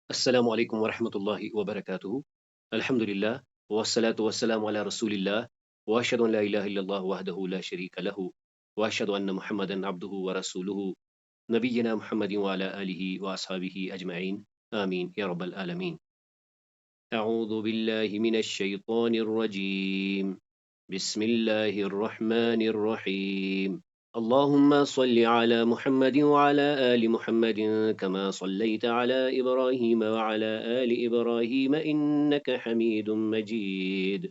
السلام علیکم ورحمۃ اللہ وبرکاتہ۔ الحمد للہ والصلاة والسلام علی رسول اللہ واشهد ان لا الہ الا اللہ وحدہ لا شریک لہ واشهد ان محمدا عبدہ ورسولہ نبینا محمد وعلی آلہ واصحابہ اجمعین آمین یا رب العالمین۔ اعوذ باللہ من الشیطان الرجیم، بسم اللہ الرحمن الرحیم۔ اللهم صل على محمد وعلى آل محمد كما صليت على إبراهيم وعلى آل إبراهيم إنك حميد مجيد.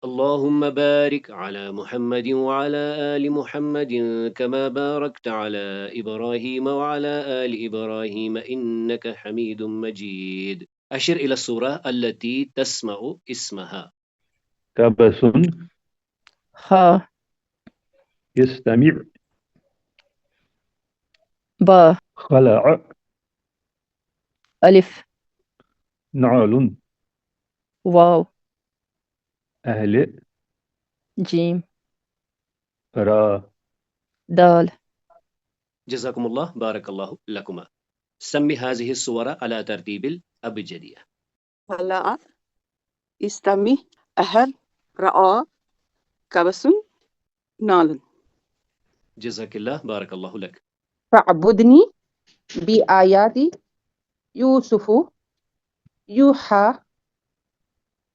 اللهم بارك على محمد وعلى آل محمد كما باركت على إبراهيم وعلى آل إبراهيم إنك حميد مجيد. أشر إلى السورة التي تسمع اسمها. كبس خا يستمع با خلع ألف نعل واو أهل جيم را دال. جزاكم الله بارك الله لكما. سمي هذه الصور على ترتيب الأبجدية. خلع استمع أهل رأى كبس نال. جزاك الله بارك الله لك. فاعبدني بآيات يوسف يوحى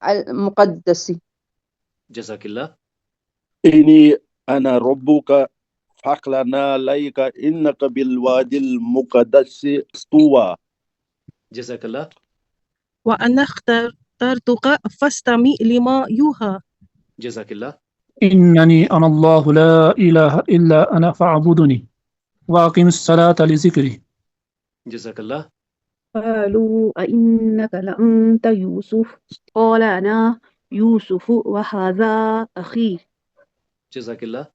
المقدس. جزاك الله. إني أنا ربك فاخلع عليك إنك بالوادي المقدس طوى. جزاك الله. وأنا اخترتك فاستمع لما يوحى. جزاك الله. إنني أنا الله لا إله إلا أنا فاعبدني وأقم الصلاة لذكري. جزاك الله. قالوا أئنك لأنت يوسف قال أنا يوسف وهذا أخي. جزاك الله.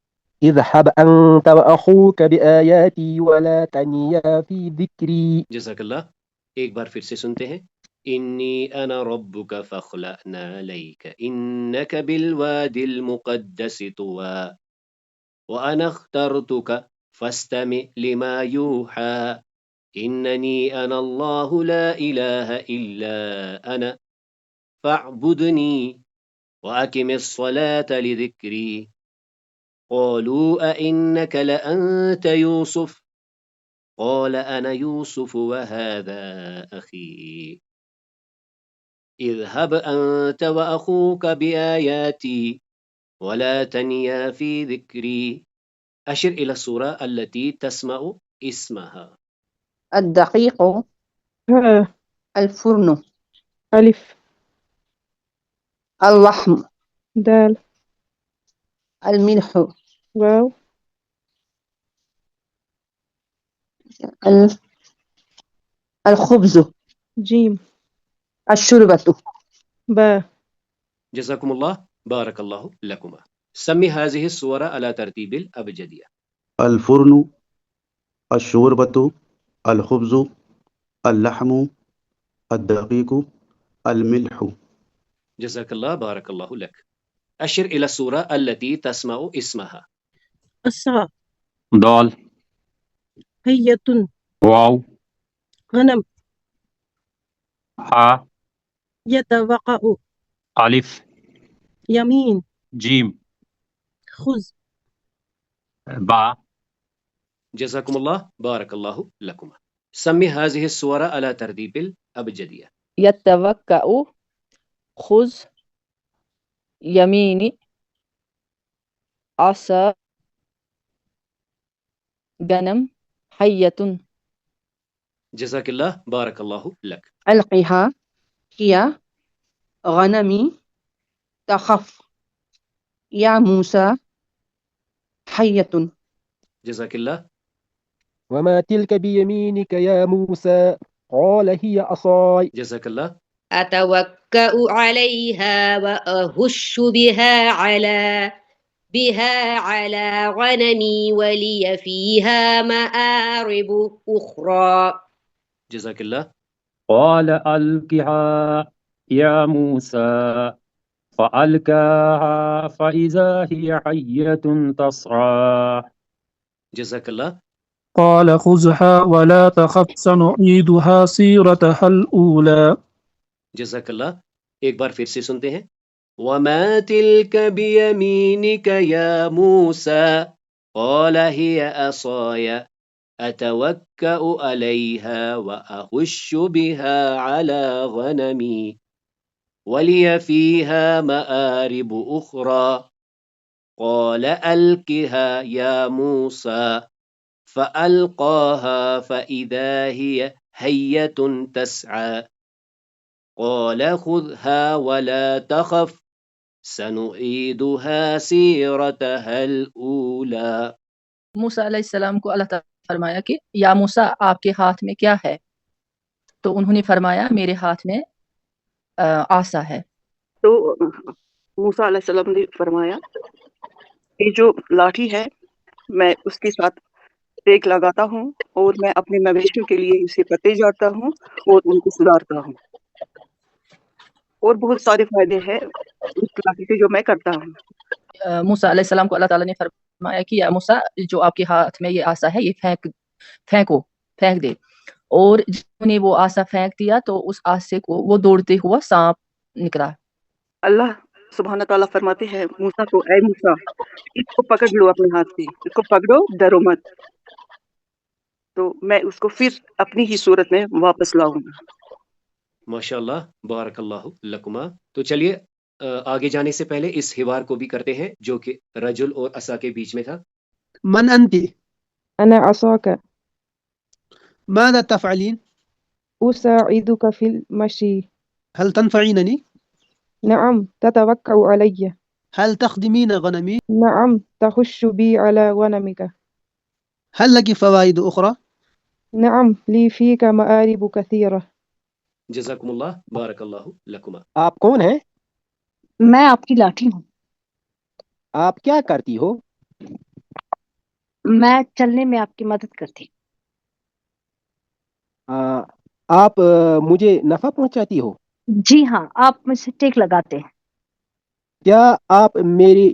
اذهب أنت وأخوك بآياتي ولا تنيا في ذكري. جزاك الله. ایک بار پھر سے سنتے ہیں۔ انی انا ربک فاخلعنا علیک انک بالوادی المقدس طوى وانا اخترتک فاستمع لما یوحى اننی انا اللہ لا الہ الا انا فاعبدنی واقم الصلاة لذکری قالوا أئنك لأنت يوسف قال أنا يوسف وهذا أخي اذهب أنت وأخوك بآياتي ولا تنيا في ذكري. أشر إلى السورة التي تسمع اسمها. الدقيق ها الفرن ألف اللحم دال الملح واو الخبز جيم الشربة. با. جزاكم الله بارك الله لكما. سمي هذه السورة على ترتيب الأبجدية. الفرن الشوربة الخبز اللحم الدقيق الملح. جزاك الله بارك الله لك. أشر إلى السورة التي تسمع اسمها. الساعة ضال هية واو غنم ها يتوقع ألف يمين جيم خذ با. جزاكم الله بارك الله لكما. سمي هذه السورة على ترتيب الأبجدية. يتوكأ خذ يميني عصا غنم حية. جزاك الله بارك الله لك. ألقها هي غنمي تخف يا موسى حية. جزاك الله. وما تلك بيمينك يا موسى قال هي عصاي. جزاك الله. أتوكأ عليها وأهش بها على غنمي ولي فيها مآرب أخرى. جزاك الله. قال ألقها يا موسى فألقاها فإذا هي حية تسعى. جزاك الله. قال خذها ولا تخف سنعيدها سيرتها الأولى. جزاک اللہ. ایک بار پھر سے سنتے ہیں. وَمَا تِلْكَ بِيَمِينِكَ يَا مُوسَى قَالَ هِيَ عَصَايَ أَتَوَكَّأُ عَلَيْهَا وَأَهُشُّ بِهَا عَلَى غَنَمِي وَلِيَ فِيهَا مَآرِبُ أُخْرَى قَالَ أَلْقِهَا يَا مُوسَى فَأَلْقَاهَا فَإِذَا هِيَ حَيَّةٌ تَسْعَى قال خذها ولا تخف سنعيدها سيرتها الأولى. موسیٰ علیہ السلام کو اللہ تعالیٰ نے فرمایا کہ یا موسیٰ آپ کے ہاتھ میں کیا ہے؟ تو انہوں نے فرمایا میرے ہاتھ میں عصا ہے. تو موسیٰ علیہ السلام نے فرمایا یہ جو لاٹھی ہے میں اس کے ساتھ ٹیک لگاتا ہوں اور میں اپنے مویشیوں کے لیے اسے پتے جاڑتا ہوں اور ان کو سدھارتا ہوں، اور بہت سارے فائدے ہیں اس لاٹھی سے جو میں کرتا ہوں. موسیٰ علیہ السلام کو اللہ تعالیٰ نے فرمایا کہ یا موسیٰ جو آپ کے ہاتھ میں یہ عصا ہے یہ پھینک دے. اور جنہوں نے وہ عصا پھینک دیا تو اس عصے کو وہ دوڑتے ہوا سانپ نکلا. اللہ سبحانہ تعالیٰ فرماتے ہیں موسیٰ کو، اے موسیٰ اس کو پکڑ لو اپنے ہاتھ سے، اس کو پکڑو ڈرو مت، تو میں اس کو پھر اپنی ہی صورت میں واپس لاؤں گا. ماشاء اللہ، بارک اللہ لکما. تو چلیے آگے جانے سے پہلے اس حوار کو بھی کرتے ہیں جو کہ رجل اور عصا کے بیچ میں تھا. من أنت؟ أنا عصاك. ماذا تفعلين؟ أساعدك في المشي. هل تنفعينني؟ نعم تتوكأ علي. هل تخدمين غنمي؟ نعم تخش بي على غنمك. هل لك فوائد أخرى؟ نعم لي فيك مآرب كثيرة. جزاکم اللہ، بارک اللہ لکما. آپ کون ہیں؟ میں آپ کی لاٹھی ہوں. آپ کیا کرتی ہو؟ میں چلنے میں آپ کی مدد کرتی. آپ مجھے نفع پہنچاتی ہو؟ جی ہاں، آپ مجھ سے ٹیک لگاتے ہیں. کیا آپ میری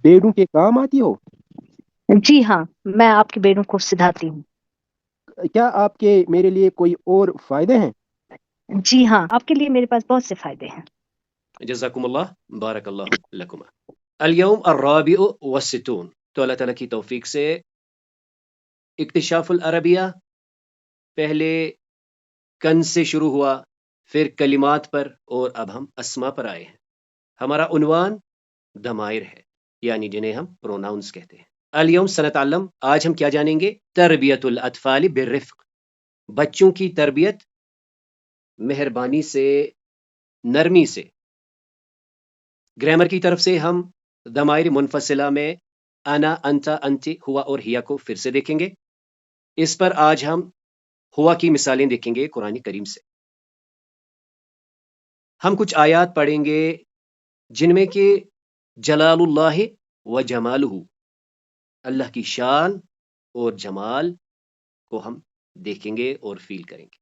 بیڑوں کے کام آتی ہو؟ جی ہاں، میں آپ کے بیڑوں کو سدھاتی ہوں. کیا آپ کے میرے لیے کوئی اور فائدے ہیں؟ جی ہاں، آپ کے لیے میرے پاس بہت سے فائدے ہیں. جزاکم اللہ، بارک اللہ لکما. اليوم الرابع والستون. تو اللہ تعالیٰ کی توفیق سے اکتشاف العربیہ پہلے کنز سے شروع ہوا، پھر کلمات پر، اور اب ہم اسما پر آئے ہیں. ہمارا عنوان ضمائر ہے، یعنی جنہیں ہم پروناؤنس کہتے ہیں. اليوم سنتعلم، آج ہم کیا جانیں گے؟ تربیت الاطفال بالرفق، بچوں کی تربیت مہربانی سے، نرمی سے. گرامر کی طرف سے ہم ضمائر منفصلہ میں انا، انتا، انتی، ہوا اور ہیا کو پھر سے دیکھیں گے. اس پر آج ہم ہوا کی مثالیں دیکھیں گے قرآن کریم سے. ہم کچھ آیات پڑھیں گے جن میں کہ جلال اللہ و جمالہ، اللہ کی شان اور جمال کو ہم دیکھیں گے اور فیل کریں گے.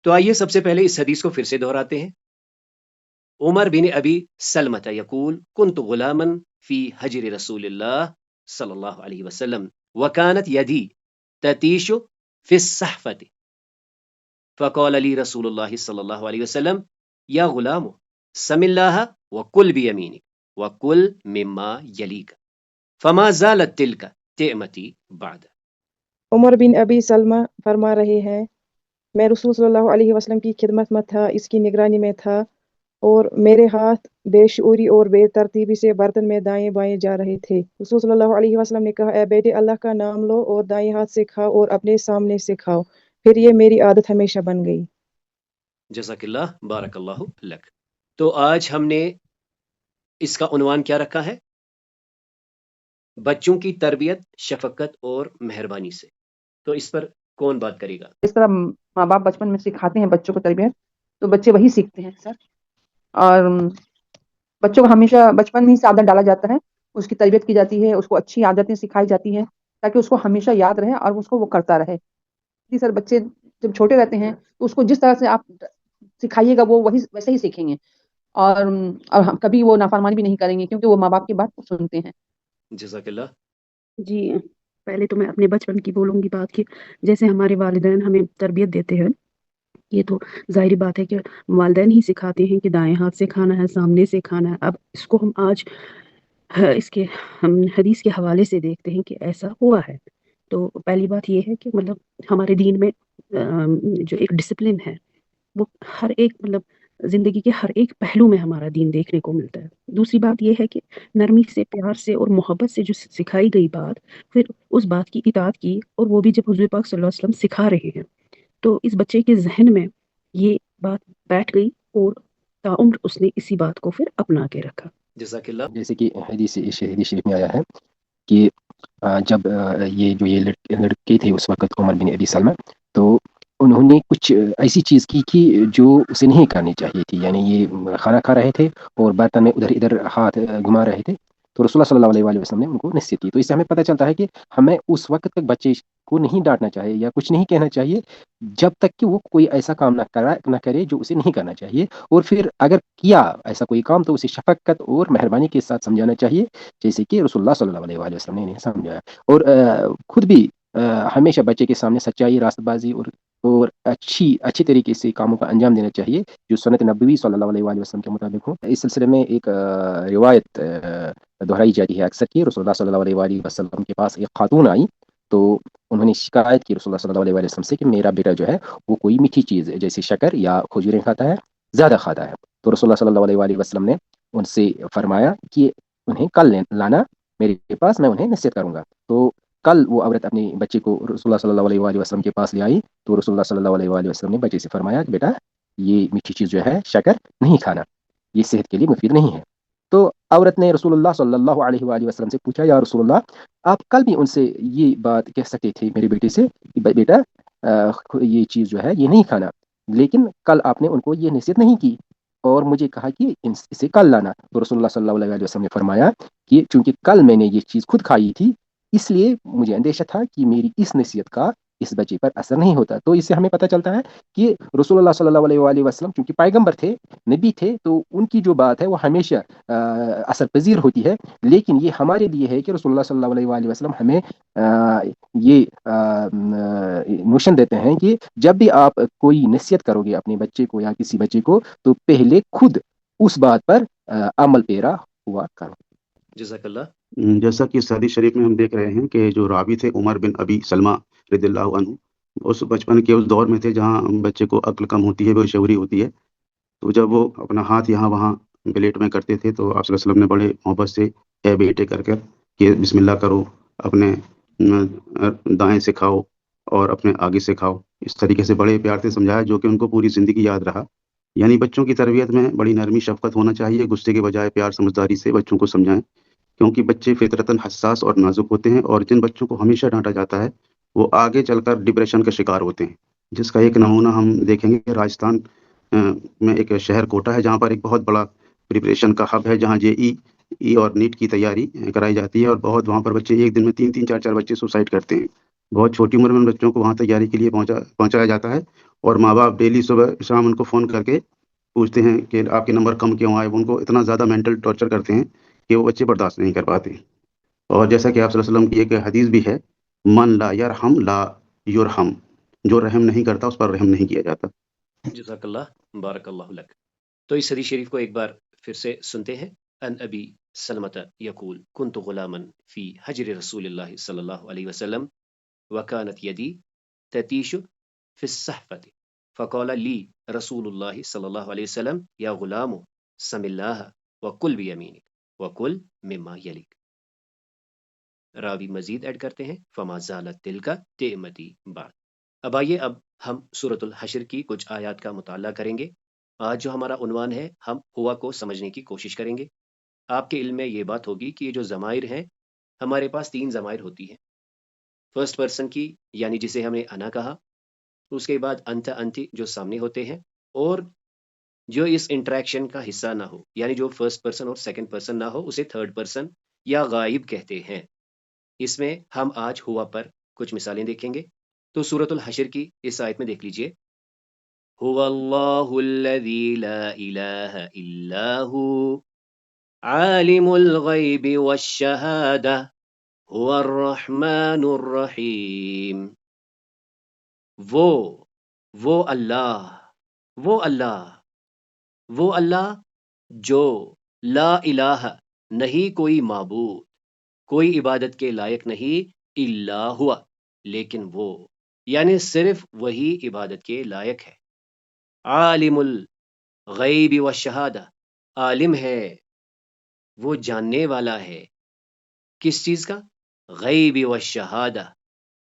تو آئیے سب سے پہلے اس حدیث کو پھر سے دہراتے ہیں. عمر بن ابی سلمۃ یقول کنت غلاما فی حجر رسول اللہ صلی اللہ علیہ وسلم وکانت یدی تتیش فی الصحفۃ فقال لی رسول اللہ صلی اللہ علیہ وسلم یا غلام سم اللہ وکل بیمینک وکل مما یلیک فما زالت تلک تئمتی بعد. عمر بن ابی سلمہ فرما رہے ہیں میں رسول صلی اللہ علیہ وسلم کی خدمت میں تھا، اس کی نگرانی میں تھا، اور میرے ہاتھ بے شعوری اور بے ترتیبی سے برتن میں دائیں بائیں جا رہے تھے. رسول صلی اللہ علیہ وسلم نے کہا اے بیٹے اللہ کا نام لو اور دائیں ہاتھ سے کھاؤ اور اپنے سامنے سے کھاؤ، پھر یہ میری عادت ہمیشہ بن گئی. جزاک اللہ، بارک اللہ لک. تو آج ہم نے اس کا عنوان کیا رکھا ہے؟ بچوں کی تربیت شفقت اور مہربانی سے. تو اس پر کون بات کرے گا؟ اس طرح ماں باپ بچپن میں سکھاتے ہیں بچوں کو تربیت، تو بچے وہی سیکھتے ہیں سر. اور بچوں کو ہمیشہ بچپن میں ہی سے عادت ڈالا جاتا ہے، اس کی تربیت کی جاتی ہے، اس کو اچھی عادتیں سکھائی جاتی ہیں تاکہ اس کو ہمیشہ یاد رہے اور اس کو وہ کرتا رہے. جی سر، بچے جب چھوٹے رہتے ہیں تو اس کو جس طرح سے آپ سکھائیے گا وہ ویسے ہی سیکھیں گے، اور کبھی وہ نافرمانی بھی نہیں کریں گے کیونکہ وہ ماں باپ کی بات سنتے ہیں. جزاک اللہ. جی پہلے تو میں اپنے بچپن کی بولوں گی بات کہ جیسے ہمارے والدین ہمیں تربیت دیتے ہیں، یہ تو ظاہری بات ہے کہ والدین ہی سکھاتے ہیں کہ دائیں ہاتھ سے کھانا ہے، سامنے سے کھانا ہے۔ اب اس کو ہم آج اس کے ہم حدیث کے حوالے سے دیکھتے ہیں کہ ایسا ہوا ہے۔ تو پہلی بات یہ ہے کہ مطلب ہمارے دین میں جو ایک ڈسپلن ہے وہ ہر ایک مطلب زندگی کے ہر ایک پہلو میں ہمارا دین دیکھنے کو ملتا ہے۔ دوسری بات یہ ہے کہ نرمی سے، پیار سے اور محبت سے جو سکھائی گئی بات، پھر اس بات کی اطاعت کی، اور وہ بھی جب حضور پاک صلی اللہ علیہ وسلم سکھا رہے ہیں تو اس بچے کے ذہن میں یہ بات بیٹھ گئی اور تاعمر اس نے اسی بات کو پھر اپنا کے رکھا۔ جزاک اللہ۔ جیسے کہ حدیث شریف میں آیا ہے کہ جب یہ لڑکے تھے اس وقت عمر بن ابی سلمہ، تو انہوں نے کچھ ایسی چیز کی کہ جو اسے نہیں کرنی چاہیے تھی، یعنی یہ کھانا کھا رہے تھے اور برتن میں ادھر ادھر ہاتھ گھما رہے تھے، تو رسول اللہ صلی اللہ علیہ وسلم نے ان کو نصیحت کی۔ تو اس سے ہمیں پتہ چلتا ہے کہ ہمیں اس وقت تک بچے کو نہیں ڈانٹنا چاہیے یا کچھ نہیں کہنا چاہیے جب تک کہ وہ کوئی ایسا کام نہ کرے جو اسے نہیں کرنا چاہیے، اور پھر اگر کیا ایسا کوئی کام تو اسے شفقت اور مہربانی کے ساتھ سمجھانا چاہیے، جیسے کہ رسول اللہ صلی اللہ علیہ وسلم نے انہیں سمجھایا۔ اور خود بھی ہمیشہ بچے کے سامنے سچائی، راست بازی اور اچھی طریقے سے کاموں کا انجام دینا چاہیے جو سنت نبوی صلی اللہ علیہ وسلم کے مطابق ہو۔ اس سلسلے میں ایک روایت دہرائی جاتی ہے اکثر کہ رسول اللہ صلی اللہ علیہ وسلم کے پاس ایک خاتون آئی، تو انہوں نے شکایت کی رسول اللہ صلی اللہ علیہ وسلم سے کہ میرا بیٹا جو ہے وہ کوئی میٹھی چیز جیسے شکر یا کھجوریں کھاتا ہے، زیادہ کھاتا ہے۔ تو رسول اللہ صلی اللہ علیہ وسلم نے ان سے فرمایا کہ انہیں کل لانا میرے پاس، میں انہیں نصیحت کروں گا۔ تو کل وہ عورت اپنے بچے کو رسول اللہ صلی اللہ علیہ وسلم کے پاس لے آئی، تو رسول اللہ صلی اللہ علیہ وسلم نے بچے سے فرمایا کہ بیٹا یہ میٹھی چیز جو ہے شکر نہیں کھانا، یہ صحت کے لیے مفید نہیں ہے۔ تو عورت نے رسول اللہ صلی اللہ علیہ وسلم سے پوچھا، یا رسول اللہ آپ کل بھی ان سے یہ بات کہہ سکتے تھے میرے بیٹے سے کہ بیٹا یہ چیز جو ہے یہ نہیں کھانا، لیکن کل آپ نے ان کو یہ نصیحت نہیں کی اور مجھے کہا کہ اسے کل لانا۔ تو رسول اللہ صلی اللہ علیہ وسلم نے فرمایا کہ چونکہ کل میں نے یہ چیز خود کھائی تھی، اس لیے مجھے اندیشہ تھا کہ میری اس نصیحت کا اس بچے پر اثر نہیں ہوتا۔ تو اس سے ہمیں پتہ چلتا ہے کہ رسول اللہ صلی اللہ علیہ وسلم چونکہ پیغمبر تھے، نبی تھے، تو ان کی جو بات ہے وہ ہمیشہ اثر پذیر ہوتی ہے، لیکن یہ ہمارے لیے ہے کہ رسول اللہ صلی اللہ علیہ وسلم ہمیں یہ نوشن دیتے ہیں کہ جب بھی آپ کوئی نصیحت کرو گے اپنے بچے کو یا کسی بچے کو، تو پہلے خود اس بات پر عمل پیرا ہوا کرو۔ جزاک اللہ۔ جیسا کہ اس حدیث شریف میں ہم دیکھ رہے ہیں کہ جو راوی تھے عمر بن ابی سلمہ رضی اللہ عنہ، اس بچپن کے اس دور میں تھے جہاں بچے کو عقل کم ہوتی ہے، بے شعوری ہوتی ہے، تو جب وہ اپنا ہاتھ یہاں وہاں پلیٹ میں کرتے تھے تو آپ صلی اللہ علیہ وسلم نے بڑے محبت سے اے بیٹے کر کہ بسم اللہ کرو، اپنے دائیں سے کھاؤ اور اپنے آگے سے کھاؤ، اس طریقے سے بڑے پیار سے سمجھایا جو کہ ان کو پوری زندگی یاد رہا۔ یعنی بچوں کی تربیت میں بڑی نرمی شفقت ہونا چاہیے، غصے کے بجائے پیار سمجھداری سے بچوں کو سمجھائیں، کیونکہ بچے فطرتاً حساس اور نازک ہوتے ہیں، اور جن بچوں کو ہمیشہ ڈانٹا جاتا ہے وہ آگے چل کر ڈپریشن کا شکار ہوتے ہیں، جس کا ایک نمونہ ہم دیکھیں گے کہ راجستھان میں ایک شہر کوٹا ہے جہاں پر ایک بہت بڑا پریپریشن کا ہب ہے، جہاں JEE اور نیٹ کی تیاری کرائی جاتی ہے، اور بہت وہاں پر بچے ایک دن میں 3 4 بچے سوسائڈ کرتے ہیں۔ بہت چھوٹی عمر میں بچوں کو وہاں تیاری کے لیے پہنچایا جاتا ہے، اور ماں باپ ڈیلی صبح شام ان کو فون کر کے پوچھتے ہیں کہ آپ کے نمبر کم کیوں آئے، ان کو اتنا زیادہ مینٹل ٹارچر کرتے ہیں کہ وہ بچے برداشت نہیں کر پاتے۔ اور جیسا کہ آپ صلی اللہ علیہ وسلم کی ایک حدیث بھی ہے، من لا یرحم لا یرحم، جو رحم نہیں کرتا اس پر رحم نہیں کیا جاتا۔ جزاک اللہ، بارک اللہ لک۔ تو اس حدیث شریف کو ایک بار پھر سے سنتے ہیں۔ ان ابی سلمۃ یقول کنت غلاما فی حجر رسول اللہ صلی اللہ علیہ وسلم وکانت یدی تتیش فی الصحفۃ فقال لی رسول اللہ صلی اللہ علیہ وسلم یا غلام سم اللہ وکل بیمینک وکل مما یلیک۔ راوی مزید ایڈ کرتے ہیں فما زالت تلک تئمتی بعد۔ اب آئیے اب ہم سورۃ الحشر کی کچھ آیات کا مطالعہ کریں گے۔ آج جو ہمارا عنوان ہے، ہم ہوا کو سمجھنے کی کوشش کریں گے۔ آپ کے علم میں یہ بات ہوگی کہ یہ جو ضمائر ہیں، ہمارے پاس 3 ضمائر ہوتی ہیں۔ فرسٹ پرسن کی، یعنی جسے ہم نے انا کہا، اس کے بعد انت انتی جو سامنے ہوتے ہیں، اور جو اس انٹریکشن کا حصہ نہ ہو، یعنی جو فرسٹ پرسن اور سیکنڈ پرسن نہ ہو، اسے تھرڈ پرسن یا غائب کہتے ہیں۔ اس میں ہم آج ہوا پر کچھ مثالیں دیکھیں گے۔ تو سورۃ الحشر کی اس آیت میں دیکھ لیجئے، هو اللہ الذی لا الہ الا هو عالم الغیب والشہادہ هو الرحمن الرحیم، وہ اللہ جو لا الہ نہیں کوئی معبود، کوئی عبادت کے لائق نہیں، الا ہوا لیکن وہ، یعنی صرف وہی عبادت کے لائق ہے، عالم الغیب والشہادہ، عالم ہے، وہ جاننے والا ہے، کس چیز کا؟ غیب والشہادہ،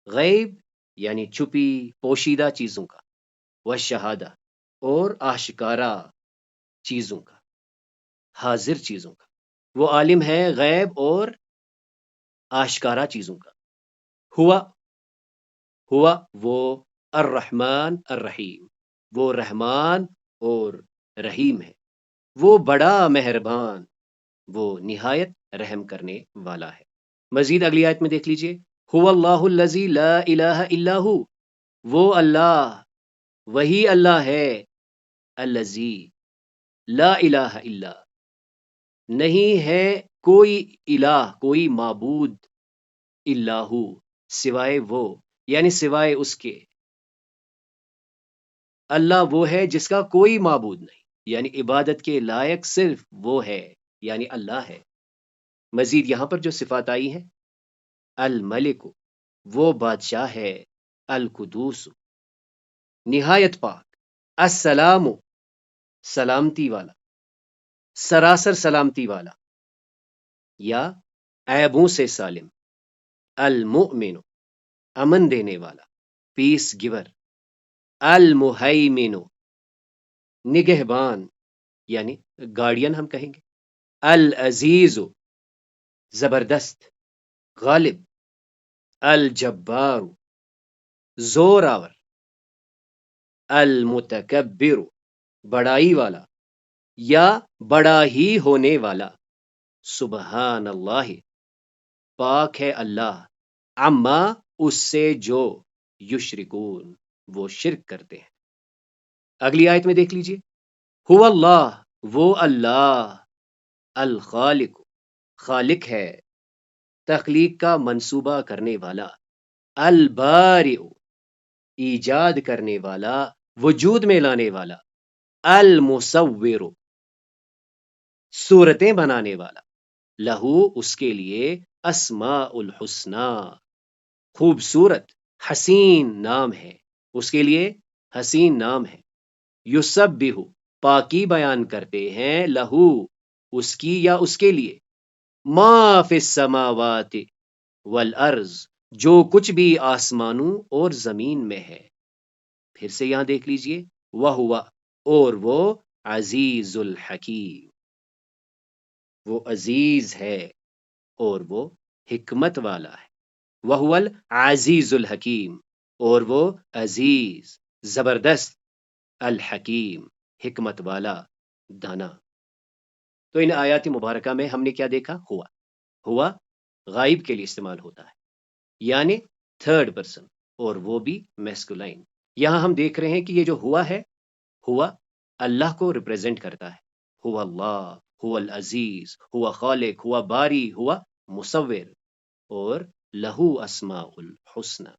غیب یعنی چھپی پوشیدہ چیزوں کا، والشہادہ اور آشکارا چیزوں کا، حاضر چیزوں کا، وہ عالم ہے غیب اور آشکارا چیزوں کا۔ ہوا وہ الرحمن الرحیم، وہ رحمان اور رحیم ہے، وہ بڑا مہربان، وہ نہایت رحم کرنے والا ہے۔ مزید اگلی آیت میں دیکھ لیجئے، هو اللہ الذی لا الہ الا ہو، وہ اللہ، وہی اللہ ہے، الذی لا الہ الا، نہیں ہے کوئی الہ، کوئی معبود، الا ہو سوائے وہ، یعنی سوائے اس کے، اللہ وہ ہے جس کا کوئی معبود نہیں، یعنی عبادت کے لائق صرف وہ ہے، یعنی اللہ ہے۔ مزید یہاں پر جو صفات آئی ہیں، الملک وہ بادشاہ ہے، القدوس نہایت پاک، السلام سلامتی والا، سراسر سلامتی والا یا عیبوں سے سالم، المؤمن امن دینے والا، پیس گیور، المہیمن نگہبان یعنی گارڈین ہم کہیں گے، العزیز زبردست، غالب، الجبار زور آور، المتکبر بڑائی والا یا بڑا ہی ہونے والا، سبحان اللہ پاک ہے اللہ، عما اس سے جو یشرکون وہ شرک کرتے ہیں۔ اگلی آیت میں دیکھ لیجئے، هو اللہ وہ اللہ، الخالق خالق ہے، تخلیق کا منصوبہ کرنے والا، البارئ ایجاد کرنے والا، وجود میں لانے والا، المصور صورتیں بنانے والا، لہو اس کے لیے، اسماء الحسنی خوبصورت حسین نام ہے، اس کے لیے حسین نام ہے، یسبح پاکی بیان کرتے ہیں، لہو اس کی یا اس کے لیے، ما فی السماوات والارض جو کچھ بھی آسمانوں اور زمین میں ہے۔ پھر سے یہاں دیکھ لیجئے، وہو اور وہ عزیز الحکیم وہ عزیز ہے اور وہ حکمت والا ہے، وہو العزیز الحکیم اور وہ عزیز زبردست، الحکیم حکمت والا دانا۔ تو ان آیات مبارکہ میں ہم نے کیا دیکھا؟ ہوا غائب کے لیے استعمال ہوتا ہے، یعنی تھرڈ پرسن، اور وہ بھی میسکولائن۔ یہاں ہم دیکھ رہے ہیں کہ یہ جو ہوا ہے، ہوا اللہ کو ریپریزنٹ کرتا ہے، ہوا اللہ، ہوا العزیز، ہوا خالق، ہوا باری، ہوا مصور، اور لہو اسماء الحسنی۔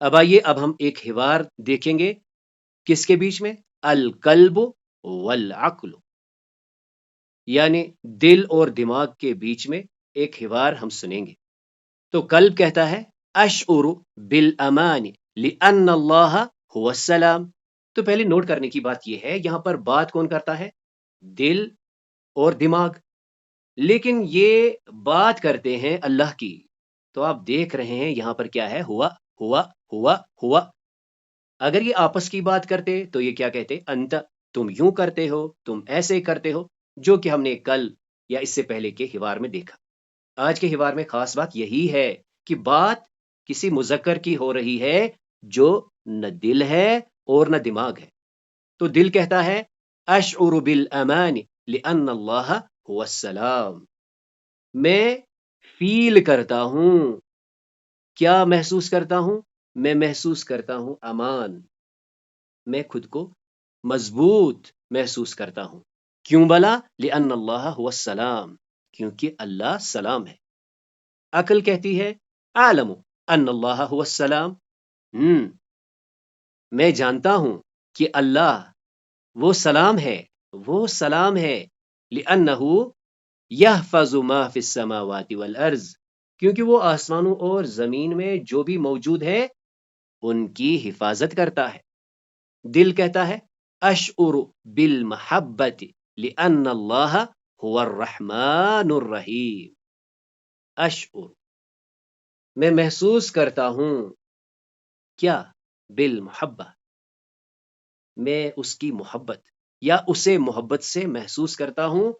اب آئیے اب ہم ایک حوار دیکھیں گے، کس کے بیچ میں؟ القلب والعقل، یعنی دل اور دماغ کے بیچ میں ایک حوار ہم سنیں گے۔ تو قلب کہتا ہے اشعر بالامان لان اللہ هو السلام۔ تو پہلے نوٹ کرنے کی بات یہ ہے، یہاں پر بات کون کرتا ہے؟ دل اور دماغ، لیکن یہ بات کرتے ہیں اللہ کی۔ تو آپ دیکھ رہے ہیں یہاں پر کیا ہے؟ ہوا ہوا ہوا ہوا۔ اگر یہ آپس کی بات کرتے تو یہ کیا کہتے؟ انت، تم یوں کرتے ہو، تم ایسے کرتے ہو، جو کہ ہم نے کل یا اس سے پہلے کے حوار میں دیکھا۔ آج کے حوار میں خاص بات یہی ہے کہ بات کسی مذکر کی ہو رہی ہے جو نہ دل ہے اور نہ دماغ ہے۔ تو دل کہتا ہے اشعر بالامان لان اللہ هو السلام، میں فیل کرتا ہوں، کیا محسوس کرتا ہوں؟ میں محسوس کرتا ہوں امان، میں خود کو مضبوط محسوس کرتا ہوں۔ کیوں بلا؟ لأن اللہ هو السلام، کیونکہ اللہ سلام ہے۔ عقل کہتی ہے اعلم ان اللہ هو السلام، میں جانتا ہوں کہ اللہ وہ سلام ہے، وہ سلام ہے، لأنہ یحفظ ما فی السماوات والارض، کیونکہ وہ آسمانوں اور زمین میں جو بھی موجود ہے ان کی حفاظت کرتا ہے۔ دل کہتا ہے اشعر بالمحبت لأن اللہ هو الرحمن الرحیم، اشعر میں محسوس کرتا ہوں، کیا؟ بالمحبہ، میں اس کی محبت یا اسے محبت سے محسوس کرتا ہوں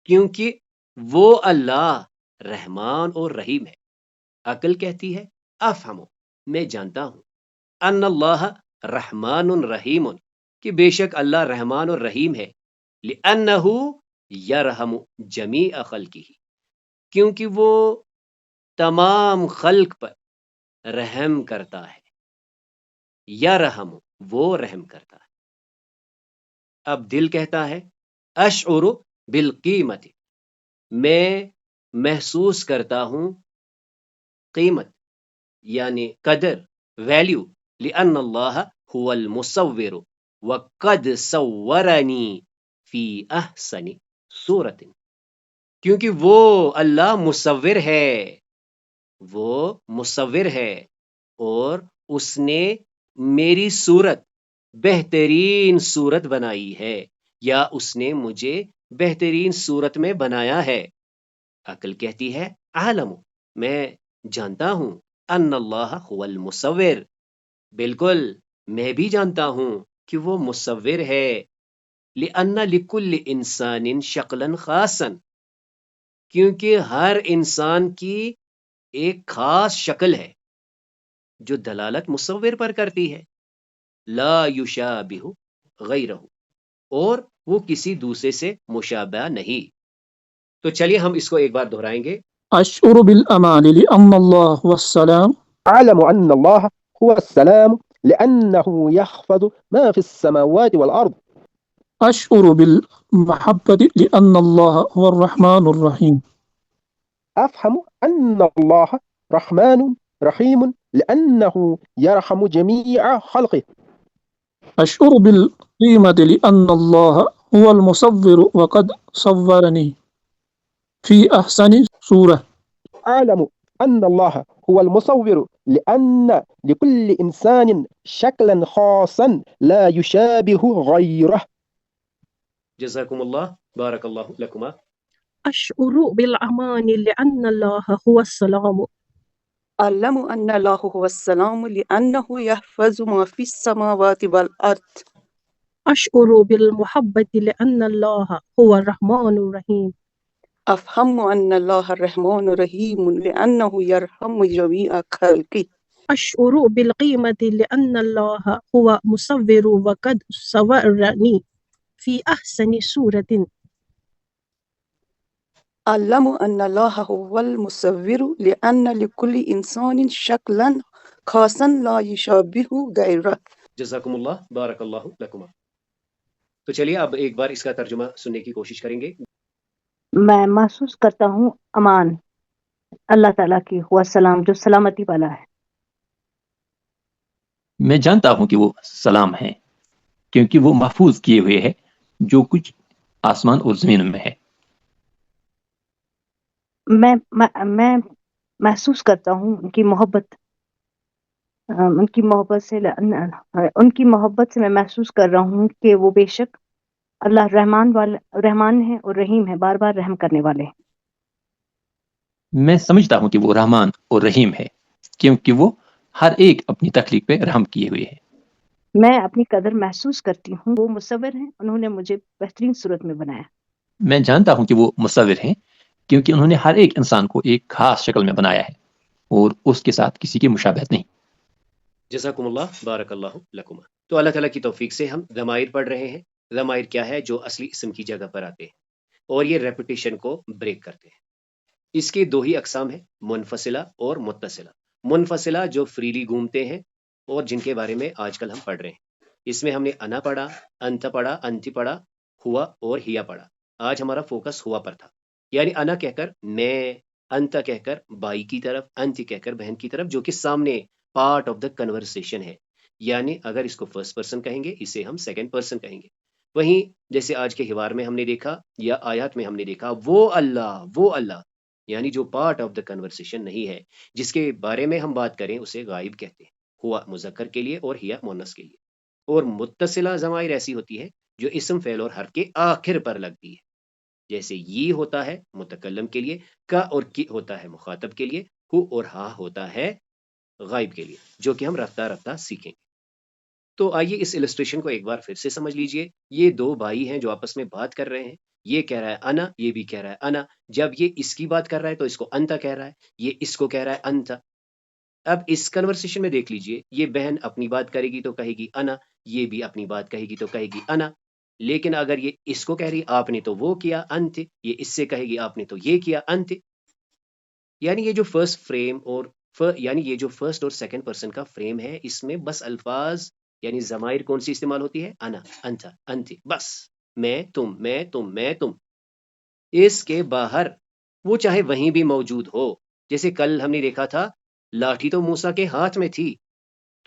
کیونکہ وہ اللہ رحمان اور رحیم ہے۔ عقل کہتی ہے افہم، میں جانتا ہوں، ان اللہ رحمان رحیم، کہ بے شک اللہ رحمان اور رحیم ہے، لأنہ یرحم جمیع خلقہ، کیونکہ وہ تمام خلق پر رحم کرتا ہے، یرحم وہ رحم کرتا ہے۔ اب دل کہتا ہے اشعر بالقیمت، میں محسوس کرتا ہوں قیمت یعنی قدر، ویلیو، لأن اللہ هو المصور وقد صورنی فی احسن صورت، کیونکہ وہ اللہ مصور ہے، وہ مصور ہے اور اس نے میری صورت بہترین صورت بنائی ہے، یا اس نے مجھے بہترین صورت میں بنایا ہے۔ عقل کہتی ہے عالم، میں جانتا ہوں، ان اللہ هو المصور، بالکل میں بھی جانتا ہوں کہ وہ مصور ہے، لأن لكل انسان شکلا خاصا، کیونکہ ہر انسان کی ایک خاص شکل ہے جو دلالت مصور پر کرتی ہے، لا یشابہ غیرہ، اور وہ کسی دوسرے سے مشابہ نہیں۔ تو چلیے ہم اس کو ایک بار دہرائیں گے۔ أشعر بالأمان لأن الله هو السلام. أعلم أن الله هو السلام لأنه يحفظ ما في السماوات والأرض. أشعر بالمحبة لأن الله هو الرحمن الرحيم. أفهم أن الله رحمن رحيم لأنه يرحم جميع خلقه. أشعر بالقيمة لأن الله هو المصور وقد صورني في أحسن صورة. أعلم أن الله هو المصور لأن لكل إنسان شكلا خاصا لا يشابه غيره. جزاكم الله، بارك الله لكما. أشعر بالأمان لأن الله هو السلام. أعلم أن الله هو السلام لأنه يحفظ ما في السماوات والأرض. أشعر بالمحبة لأن الله هو الرحمن الرحيم. أفهم أن الله الرحمن الرحيم لأنه يرحم جميع خلقه. أشعر بالقيمة لأن الله هو مصور وقد صورني في أحسن صورة. أعلم أن الله هو المصور لأن لكل إنسان شكلا خاصا لا يشابه غيره. جزاکم اللہ، بارک اللہ لکما۔ تو چلیے اب ایک بار اس کا ترجمہ سننے کی کوشش کریں گے۔ میں محسوس کرتا ہوں امان اللہ تعالیٰ کی، ہوا سلام جو سلامتی والا ہے۔ میں جانتا ہوں کہ وہ سلام ہے کیونکہ وہ محفوظ کیے ہوئے ہے جو کچھ آسمان اور زمین میں ہے۔ میں محسوس کرتا ہوں ان کی محبت، ان کی محبت سے میں محسوس کر رہا ہوں کہ وہ بے شک اللہ رحمان ہے اور رحیم ہے، بار بار رحم کرنے والے ہیں۔ میں سمجھتا ہوں کہ وہ رحمان اور رحیم ہے کیونکہ وہ ہر ایک اپنی تخلیق پہ رحم کیے ہوئے ہے۔ میں اپنی قدر محسوس کرتی ہوں، وہ مصور ہیں، انہوں نے مجھے بہترین صورت میں بنایا۔ میں جانتا ہوں کہ وہ مصور ہیں کیونکہ انہوں نے ہر ایک انسان کو ایک خاص شکل میں بنایا ہے اور اس کے ساتھ کسی کی مشابہت نہیں۔ جزاکم اللہ، بارک اللہ لکما۔ تو اللہ تعالیٰ کی توفیق سے ہم ضمائر پڑھ رہے ہیں۔ ضمائر کیا ہے؟ جو اصلی اسم کی جگہ پر آتے ہیں اور یہ ریپیٹیشن کو بریک کرتے ہیں۔ اس کی دو ہی اقسام ہیں، منفصلہ اور متصلہ۔ منفصلہ جو فریلی گھومتے ہیں اور جن کے بارے میں آج کل ہم پڑھ رہے ہیں۔ اس میں ہم نے انا پڑھا، انت پڑھا، انتی پڑھا، ہوا اور ہیا پڑھا۔ آج ہمارا فوکس ہوا پر تھا، یعنی انا کہہ کر میں، انت کہہ کر بائی کی طرف، انت کہہ کر بہن کی طرف، جو کہ سامنے پارٹ آف دا کنورسیشن ہے. یعنی اگر اس کو فرسٹ پرسن کہیں گے، اسے ہم سیکنڈ پرسن کہیں گے. وہیں جیسے آج کے حوار میں ہم نے دیکھا یا آیات میں ہم نے دیکھا، وہ اللہ یعنی جو پارٹ آف دا کنورسیشن نہیں ہے، جس کے بارے میں ہم بات کریں، اسے غائب کہتے ہیں. ہوا مذکر کے لیے اور ہیا مؤنث کے لیے. اور متصلہ ضمائر ایسی ہوتی ہے جو اسم فعل اور حرف کے آخر پر لگتی ہے. جیسے یہ ہوتا ہے متکلم کے لیے، کا اور کی ہوتا ہے مخاطب کے لیے، ہو اور ہا ہوتا ہے غائب کے لیے، جو کہ ہم رفتہ رفتہ سیکھیں گے. تو آئیے اس السٹریشن کو ایک بار پھر سے سمجھ لیجئے. یہ دو بھائی ہیں جو آپس میں بات کر رہے ہیں. یہ کہہ رہا ہے انا، یہ بھی کہہ رہا ہے انا. جب یہ اس کی بات کر رہا ہے تو اس کو انتا کہہ رہا ہے، یہ اس کو کہہ رہا ہے انتا. اب اس کنورسیشن میں دیکھ لیجئے، یہ بہن اپنی بات کرے گی تو کہے گی انا، یہ بھی اپنی بات کہے گی تو کہے گی انا. لیکن اگر یہ اس کو کہہ رہی آپ نے تو وہ کیا انت، یہ اس سے کہے گی آپ نے تو یہ کیا انت. یعنی یہ جو فرسٹ فریم اور یعنی یہ جو فرسٹ اور سیکنڈ پرسن کا فریم ہے، اس میں بس الفاظ یعنی ضمائر کون سی استعمال ہوتی ہے؟ انا، انت، انت، بس. میں، تم، میں، تم، میں، تم. اس کے باہر وہ چاہے وہیں بھی موجود ہو. جیسے کل ہم نے دیکھا تھا لاٹھی تو موسیٰ کے ہاتھ میں تھی،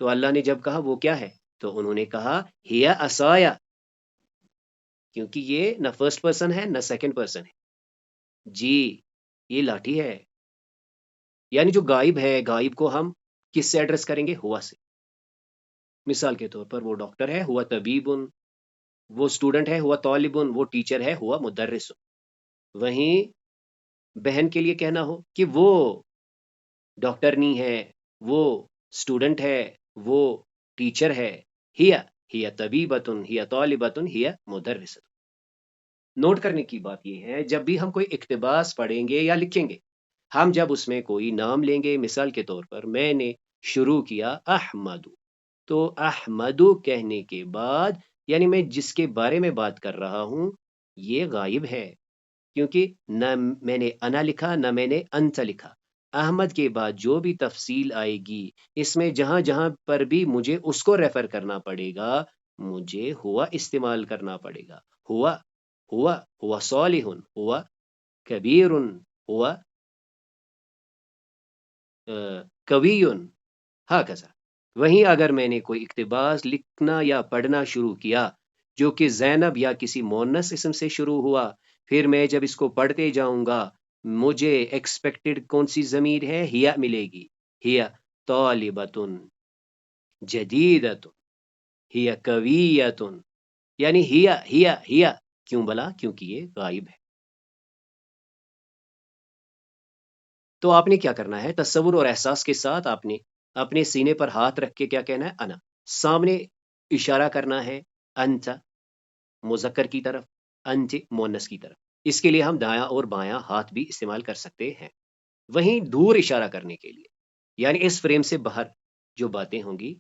تو اللہ نے جب کہا وہ کیا ہے، تو انہوں نے کہا ہیا عصایا، کیونکہ یہ نہ فرسٹ پرسن ہے نہ سیکنڈ پرسن ہے. جی یہ لاٹھی ہے. یعنی جو غائب ہے، غائب کو ہم کس سے ایڈریس کریں گے؟ ہوا سے. مثال کے طور پر وہ ڈاکٹر ہے، ہوا طبیبن. وہ اسٹوڈنٹ ہے، ہوا طالبن. وہ ٹیچر ہے، ہوا مدرس. وہیں بہن کے لیے کہنا ہو کہ وہ ڈاکٹر نہیں ہے، وہ اسٹوڈنٹ ہے، وہ ٹیچر ہے، ہیا طبیبتن، ہیا طالبتن، ہیا مدرس. نوٹ کرنے کی بات یہ ہے، جب بھی ہم کوئی اقتباس پڑھیں گے یا لکھیں گے، ہم جب اس میں کوئی نام لیں گے، مثال کے طور پر میں نے شروع کیا احمد، تو احمد کہنے کے بعد یعنی میں جس کے بارے میں بات کر رہا ہوں یہ غائب ہے، کیونکہ نہ میں نے انا لکھا نہ میں نے انت لکھا. احمد کے بعد جو بھی تفصیل آئے گی، اس میں جہاں جہاں پر بھی مجھے اس کو ریفر کرنا پڑے گا، مجھے ہوا استعمال کرنا پڑے گا. ہوا صالح، ہوا کبیر، ہوا قوی، ہاکذا. وہیں اگر میں نے کوئی اقتباس لکھنا یا پڑھنا شروع کیا جو کہ زینب یا کسی مؤنث اسم سے شروع ہوا، پھر میں جب اس کو پڑھتے جاؤں گا مجھے ایکسپیکٹڈ کون سی ضمیر ہے؟ ہیا ملے گی. ہیا طالبتن، جدیدتن، ہیا قویتن. یعنی ہیا کیوں بلا؟ کیونکہ یہ غائب ہے. تو آپ نے کیا کرنا ہے؟ تصور اور احساس کے ساتھ آپ نے اپنے سینے پر ہاتھ رکھ کے کیا کہنا ہے؟ انا. سامنے اشارہ کرنا ہے انت مذکر کی طرف، انت مؤنث کی طرف. اس کے لیے ہم دایاں اور بایاں ہاتھ بھی استعمال کر سکتے ہیں. وہیں دور اشارہ کرنے کے لیے یعنی اس فریم سے باہر جو باتیں ہوں گی،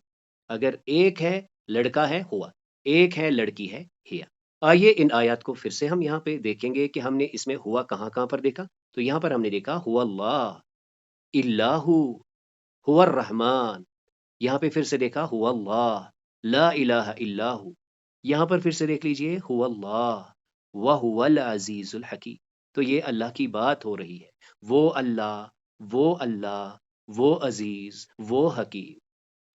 اگر ایک ہے لڑکا ہے ہوا، ایک ہے لڑکی ہے ہیا. آئیے ان آیات کو پھر سے ہم یہاں پہ دیکھیں گے کہ ہم نے اس میں ہوا کہاں کہاں پر دیکھا. تو یہاں پر ہم نے دیکھا ہوا اللہ، اللہ، ہوا الرحمن. یہاں پہ پھر سے دیکھا ہوا اللہ، لا الہ الا ہو. یہاں پر پھر سے دیکھ لیجئے ہوا اللہ وہو العزیز الحکیم. تو یہ اللہ کی بات ہو رہی ہے، وہ اللہ، وہ عزیز، وہ حکیم.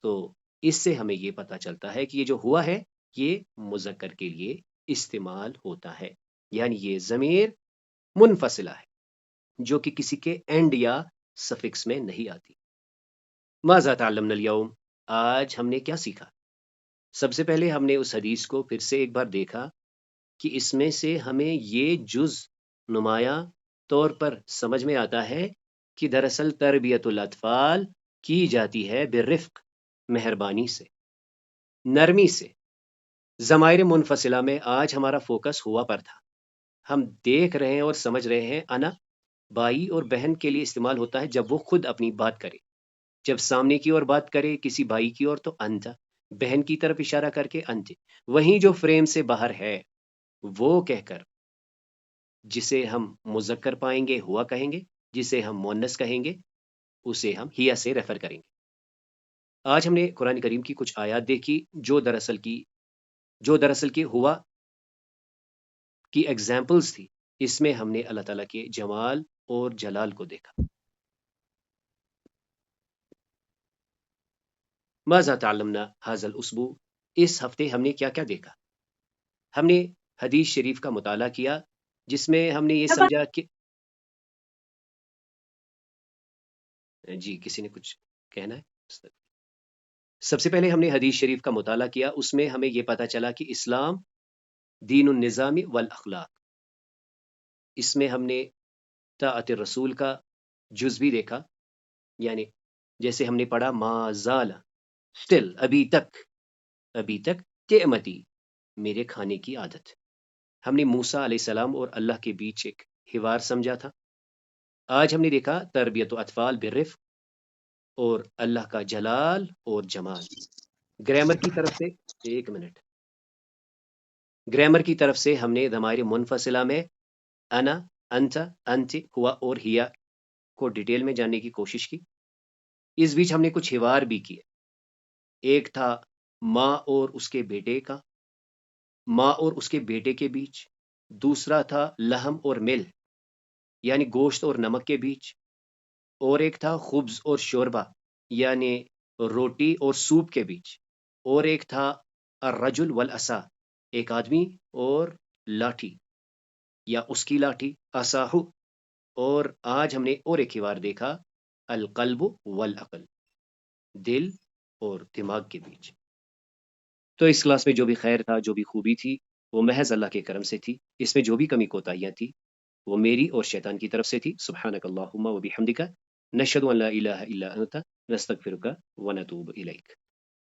تو اس سے ہمیں یہ پتہ چلتا ہے کہ یہ جو ہوا ہے یہ مذکر کے لیے استعمال ہوتا ہے، یعنی یہ ضمیر منفصلہ ہے جو کہ کسی کے اینڈ یا سفکس میں نہیں آتی. ماذا تعلمنا اليوم؟ آج ہم نے کیا سیکھا؟ سب سے پہلے ہم نے اس حدیث کو پھر سے ایک بار دیکھا کہ اس میں سے ہمیں یہ جز نمایاں طور پر سمجھ میں آتا ہے کہ دراصل تربیت الاطفال کی جاتی ہے بالرفق، مہربانی سے، نرمی سے. ضمائر منفصلہ میں آج ہمارا فوکس ہوا پر تھا. ہم دیکھ رہے ہیں اور سمجھ رہے ہیں انا بھائی اور بہن کے لیے استعمال ہوتا ہے جب وہ خود اپنی بات کرے، جب سامنے کی اور بات کرے کسی بھائی کی اور تو انت، بہن کی طرف اشارہ کر کے انت. وہیں جو فریم سے باہر ہے وہ کہہ کر جسے ہم مذکر پائیں گے ہوا کہیں گے، جسے ہم مؤنث کہیں گے اسے ہم ہیا سے ریفر کریں گے. آج ہم نے قرآن کریم کی کچھ آیات دیکھی جو دراصل کی ہوا کی ایگزامپلز تھی. اس میں ہم نے اللہ تعالیٰ کے جمال اور جلال کو دیکھا۔ ماذا تعلمنا هذا الاسبوع، اس ہفتے ہم نے کیا کیا دیکھا؟ ہم نے حدیث شریف کا مطالعہ کیا جس میں ہم نے یہ سمجھا کہ جی کسی نے کچھ کہنا ہے؟ سب سے پہلے ہم نے حدیث شریف کا مطالعہ کیا، اس میں ہمیں یہ پتہ چلا کہ اسلام دین النظام والاخلاق، اس میں ہم نے طاعت الرسول کا جز بھی دیکھا، یعنی جیسے ہم نے پڑھا ما زال اسٹل، ابھی تک تیمتی، میرے کھانے کی عادت۔ ہم نے موسیٰ علیہ السلام اور اللہ کے بیچ ایک حوار سمجھا تھا۔ آج ہم نے دیکھا تربیت و اطفال بالرفق اور اللہ کا جلال اور جمال۔ گرامر کی طرف سے گرامر کی طرف سے ہم نے ضمائر منفصلہ میں انا، انت، انت، ہوا اور ہیا کو ڈیٹیل میں جاننے کی کوشش کی۔ اس بیچ ہم نے کچھ حوار بھی کیے، ایک تھا ماں اور اس کے بیٹے کا، ماں اور اس کے بیٹے کے بیچ، دوسرا تھا لحم اور مل یعنی گوشت اور نمک کے بیچ، اور ایک تھا خبز اور شوربہ یعنی روٹی اور سوپ کے بیچ، اور ایک تھا الرجل والعصا، ایک آدمی اور لاٹھی یا اس کی لاٹھی، اساہو۔ اور آج ہم نے اور ایک حوار دیکھا القلب والعقل، دل اور دماغ کے بیچ۔ تو اس کلاس میں جو بھی خیر تھا، جو بھی خوبی تھی، وہ محض اللہ کے کرم سے تھی۔ اس میں جو بھی کمی کوتاہیاں تھی وہ میری اور شیطان کی طرف سے تھی۔ سبحانک اللہم و بحمدک، نشہد ان لا الہ الا انت، نستغفرک و نتوب الیک۔